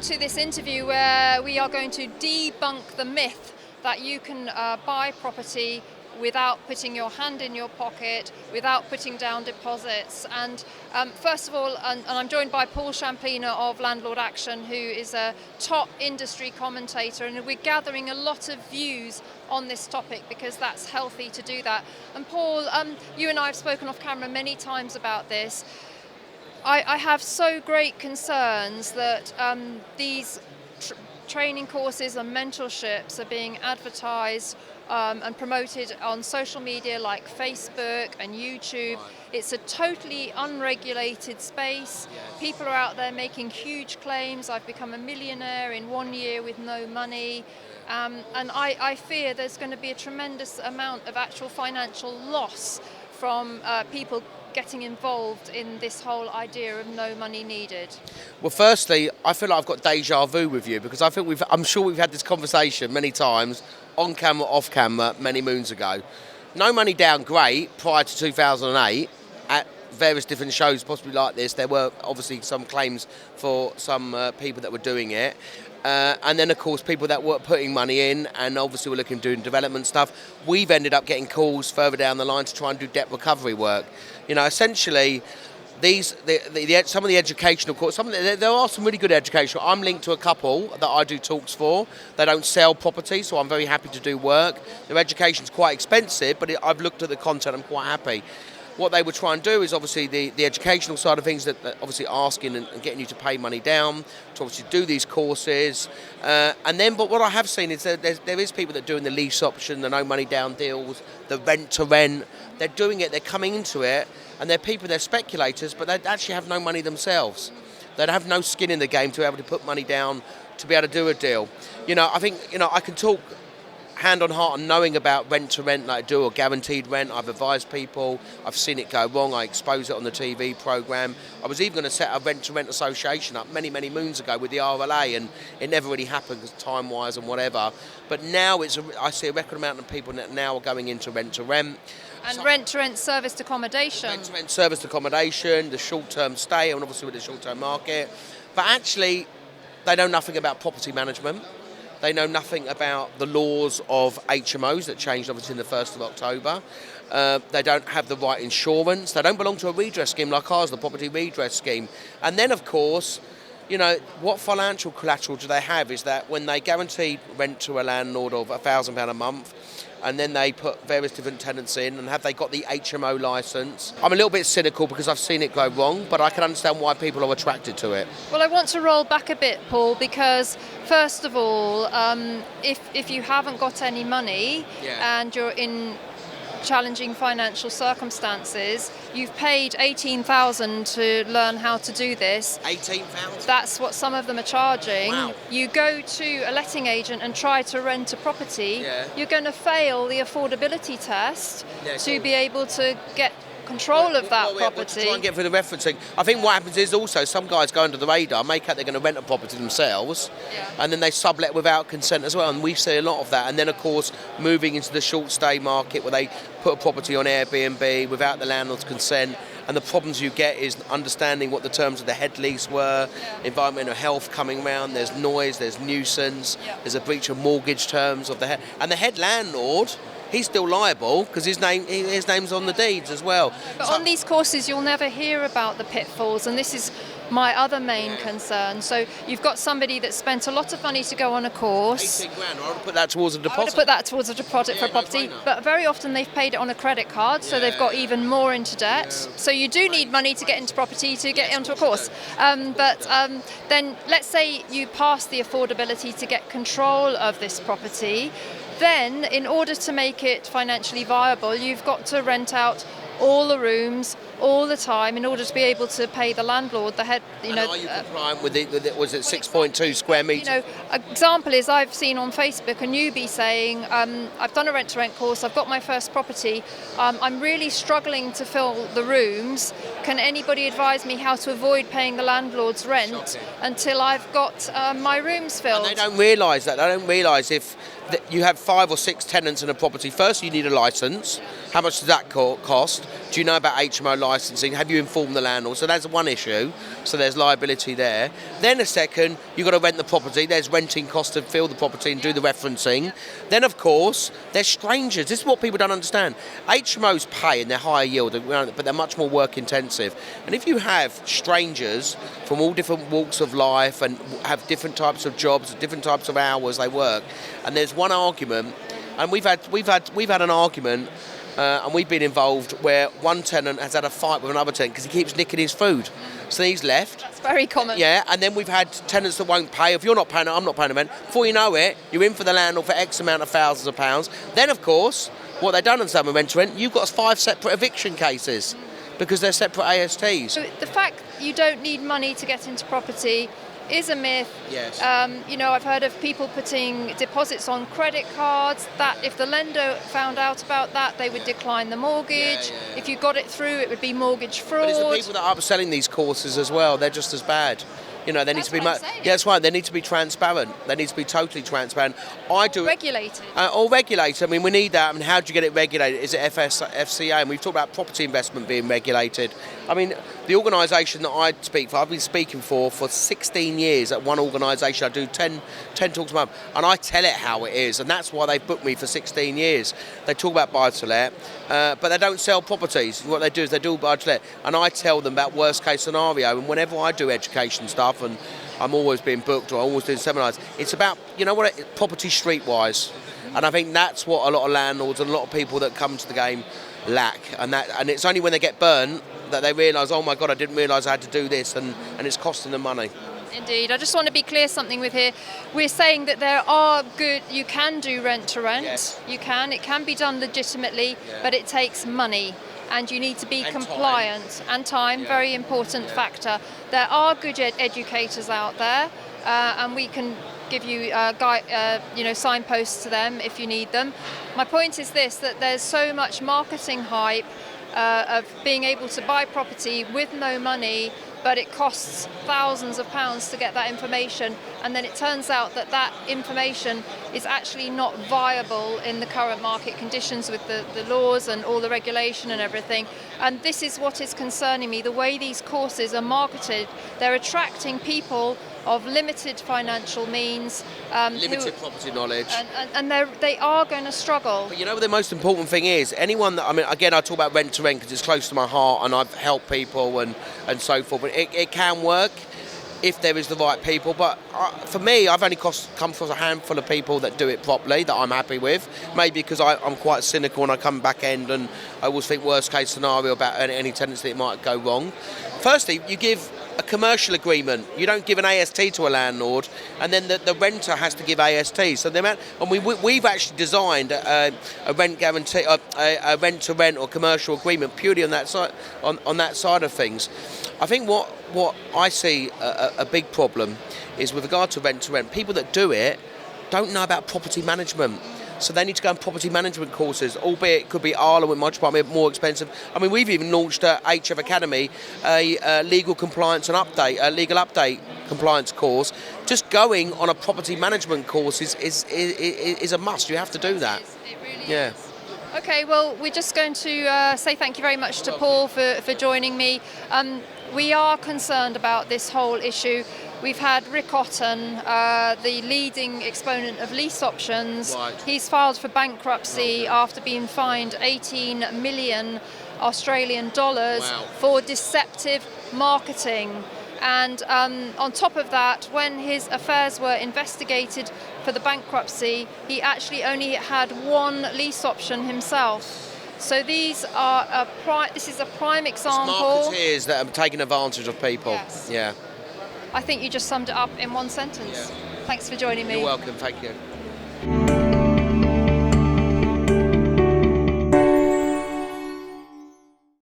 to this interview where we are going to debunk the myth that you can buy property without putting your hand in your pocket, without putting down deposits. And first of all, and I'm joined by Paul Shamplina of Landlord Action, who is a top industry commentator, and we're gathering a lot of views on this topic because that's healthy to do that. And Paul, you and I have spoken off camera many times about this. I have so great concerns that these training courses and mentorships are being advertised and promoted on social media like Facebook and YouTube. Right. It's a totally unregulated space. Yes. People are out there making huge claims. I've become a millionaire in 1 year with no money. And I fear there's going to be a tremendous amount of actual financial loss from people getting involved in this whole idea of no money needed. Well, firstly, I feel like I've got deja vu with you because I think I'm sure we've had this conversation many times, on camera, off camera, many moons ago. No Money Down, great, prior to 2008, at various different shows possibly like this. There were obviously some claims for some people that were doing it. And then, of course, people that were putting money in and obviously were looking doing development stuff. We've ended up getting calls further down the line to try and do debt recovery work. You know, essentially, some of the educational courses, there are some really good educational. I'm linked to a couple that I do talks for. They don't sell property, so I'm very happy to do work. Their education's quite expensive, but I've looked at the content, I'm quite happy. What they would try and do is obviously the educational side of things, that obviously asking and getting you to pay money down, to obviously do these courses. But what I have seen is that there is people that are doing the lease option, the no money down deals, the rent to rent. They're doing it, they're coming into it, and they're speculators, but they actually have no money themselves. They have no skin in the game to be able to put money down to be able to do a deal. You know, I think, you know, I can talk hand on heart and knowing about rent to rent like I do, or guaranteed rent. I've advised people, I've seen it go wrong, I expose it on the TV programme. I was even going to set a rent to rent association up many moons ago with the RLA, and it never really happened because time wise and whatever. But now I see a record amount of people that now are going into rent to rent. And rent to rent serviced accommodation. Rent to rent serviced accommodation, the short term stay, and obviously with the short term market. But actually, they know nothing about property management. They know nothing about the laws of HMOs that changed obviously in the 1st of October. They don't have the right insurance. They don't belong to a redress scheme like ours, the property redress scheme. And then, of course, you know, what financial collateral do they have is that when they guarantee rent to a landlord of £1,000 a month, and then they put various different tenants in, and have they got the HMO licence? I'm a little bit cynical because I've seen it go wrong, but I can understand why people are attracted to it. Well, I want to roll back a bit, Paul, because first of all, if you haven't got any money and you're in challenging financial circumstances, you've paid $18,000 to learn how to do this. $18,000? That's what some of them are charging. Wow. You go to a letting agent and try to rent a property, you're going to fail the affordability test to be able to get control of that property. To try and get through the referencing. I think what happens is also some guys go under the radar, make out they're going to rent a property themselves, and then they sublet without consent as well, and we see a lot of that. And then, of course, moving into the short stay market where they put a property on Airbnb without the landlord's consent, and the problems you get is understanding what the terms of the head lease were, environmental health coming round, there's noise, there's nuisance, there's a breach of mortgage terms of the head, and the head landlord, he's still liable because his name's on the deeds as well. But on these courses, you'll never hear about the pitfalls, and this is my other main concern. So you've got somebody that spent a lot of money to go on a course. 18 grand, I would have put that towards a deposit. I would have put that towards a deposit for a property, but very often they've paid it on a credit card, so they've got even more into debt. So you do need money to get into property, to get onto a course. Then let's say you pass the affordability to get control of this property. Then, in order to make it financially viable, you've got to rent out all the rooms all the time in order to be able to pay the landlord, the head, you know. Are you compliant with it? Was it 6.2 square metres? You know, example is I've seen on Facebook a newbie saying, I've done a rent-to-rent course, I've got my first property, I'm really struggling to fill the rooms. Can anybody advise me how to avoid paying the landlord's rent until I've got my rooms filled? And they don't realise that. They don't realise if you have 5 or 6 tenants in a property. First, you need a licence. How much does that cost? Do you know about HMO licensing? Have you informed the landlord? So that's one issue. So there's liability there. Then a second, you've got to rent the property. There's renting costs to fill the property and do the referencing. Then, of course, there's strangers. This is what people don't understand. HMOs pay and they're higher yield, but they're much more work intensive. And if you have strangers from all different walks of life and have different types of jobs, different types of hours they work, and there's one argument, and we've had an argument. And we've been involved where one tenant has had a fight with another tenant because he keeps nicking his food. So he's left. That's very common. Yeah, and then we've had tenants that won't pay. If you're not paying, I'm not paying the rent. Before you know it, you're in for the landlord for X amount of thousands of pounds. Then, of course, what they've done on some rent to rent, you've got 5 separate eviction cases because they're separate ASTs. So the fact you don't need money to get into property is a myth. Yes. I've heard of people putting deposits on credit cards that if the lender found out about that, they would decline the mortgage. Yeah. If you got it through, it would be mortgage fraud. But it's the people that are upselling these courses as well. They're just as bad. They need That's to be. what I'm saying. Yeah, that's right. They need to be transparent. They need to be totally transparent. I do. Regulated. Or regulated. I mean, we need that. I mean, how do you get it regulated? Is it FCA? And we've talked about property investment being regulated. I mean, the organisation that I speak for, I've been speaking for 16 years at one organisation. I do 10 talks a month, and I tell it how it is, and that's why they've booked me for 16 years. They talk about buy-to-let, but they don't sell properties. What they do is they do buy-to-let, and I tell them about worst-case scenario. And whenever I do education stuff, and I'm always being booked or I always do seminars, it's about, property streetwise. And I think that's what a lot of landlords and a lot of people that come to the game lack. And it's only when they get burnt that they realise, oh my God, I didn't realise I had to do this, and it's costing them money. Indeed. I just want to be clear something with here. We're saying that you can do rent to rent. Yes. You can. It can be done legitimately, but it takes money. And you need to be compliant. And time, very important factor. There are good educators out there, and we can give you signposts to them if you need them. My point is this, that there's so much marketing hype of being able to buy property with no money, but it costs thousands of pounds to get that information, and then it turns out that information is actually not viable in the current market conditions with the laws and all the regulation and everything. And this is what is concerning me, the way these courses are marketed. They're attracting people of limited financial means, limited property knowledge, and they are going to struggle. But the most important thing is anyone that, I talk about rent to rent because it's close to my heart and I've helped people and so forth, but it can work if there is the right people. But for me, I've only come across a handful of people that do it properly that I'm happy with, maybe because I'm quite cynical and I come back end and I always think worst case scenario about any tendency that might go wrong. Firstly, you give a commercial agreement. You don't give an AST to a landlord, and then the renter has to give AST. So we've actually designed a rent guarantee, a rent to rent or commercial agreement purely on that side, on that side of things. I think what I see a big problem is with regard to rent. People that do it don't know about property management. So they need to go on property management courses, albeit it could be Arlo with much more expensive. We've even launched at HF Academy a legal compliance and legal update compliance course. Just going on a property management course is a must. You have to do that. It really is. Okay, well, we're just going to say thank you very much to Paul for joining me. We are concerned about this whole issue. We've had Rick Otten, the leading exponent of lease options. Right. He's filed for bankruptcy after being fined 18 million Australian dollars for deceptive marketing. And on top of that, when his affairs were investigated for the bankruptcy, he actually only had one lease option himself. So these are this is a prime example. It's marketeers that are taking advantage of people. Yes. Yeah. I think you just summed it up in one sentence. Yeah. Thanks for joining me. You're welcome, thank you.